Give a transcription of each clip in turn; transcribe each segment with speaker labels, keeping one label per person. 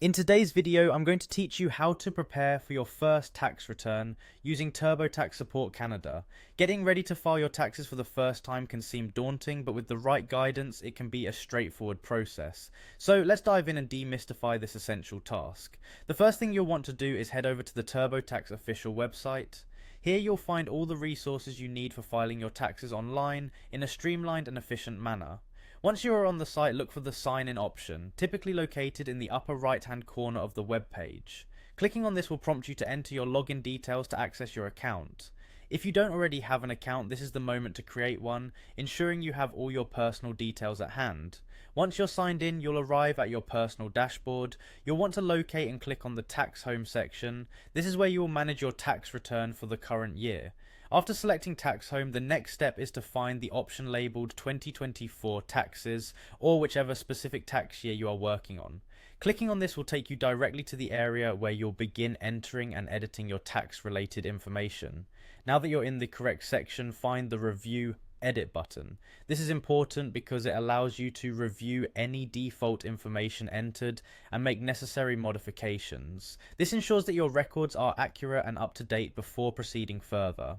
Speaker 1: In today's video, I'm going to teach you how to prepare for your first tax return using Turbotax Support Canada. Getting ready to file your taxes for the first time can seem daunting, but with the right guidance, it can be a straightforward process. So let's dive in and demystify this essential task. The first thing you'll want to do is head over to the Turbotax official website. Here you'll find all the resources you need for filing your taxes online in a streamlined and efficient manner. Once you are on the site, look for the sign in option, typically located in the upper right hand corner of the web page. Clicking on this will prompt you to enter your login details to access your account. If you don't already have an account, this is the moment to create one, ensuring you have all your personal details at hand. Once you're signed in, you'll arrive at your personal dashboard. You'll want to locate and click on the Tax Home section. This is where you will manage your tax return for the current year. After selecting Tax Home, the next step is to find the option labelled 2024 Taxes, or whichever specific tax year you are working on. Clicking on this will take you directly to the area where you'll begin entering and editing your tax related information. Now that you're in the correct section, find the Review Edit button. This is important because it allows you to review any default information entered and make necessary modifications. This ensures that your records are accurate and up to date before proceeding further.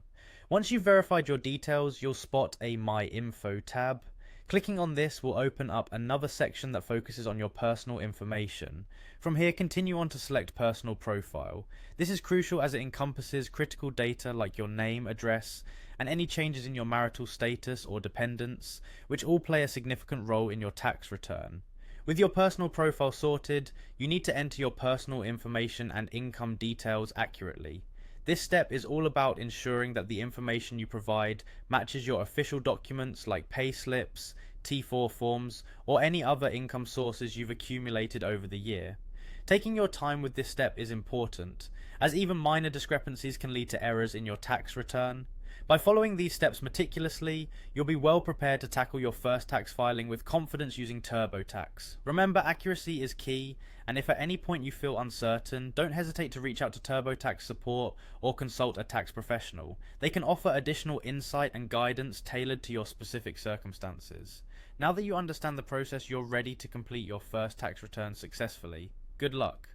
Speaker 1: Once you've verified your details, you'll spot a My Info tab. Clicking on this will open up another section that focuses on your personal information. From here, continue on to select Personal Profile. This is crucial as it encompasses critical data like your name, address, and any changes in your marital status or dependents, which all play a significant role in your tax return. With your personal profile sorted, you need to enter your personal information and income details accurately. This step is all about ensuring that the information you provide matches your official documents like pay slips, T4 forms, or any other income sources you've accumulated over the year. Taking your time with this step is important, as even minor discrepancies can lead to errors in your tax return. By following these steps meticulously, you'll be well prepared to tackle your first tax filing with confidence using TurboTax. Remember, accuracy is key, and if at any point you feel uncertain, don't hesitate to reach out to TurboTax support or consult a tax professional. They can offer additional insight and guidance tailored to your specific circumstances. Now that you understand the process, you're ready to complete your first tax return successfully. Good luck.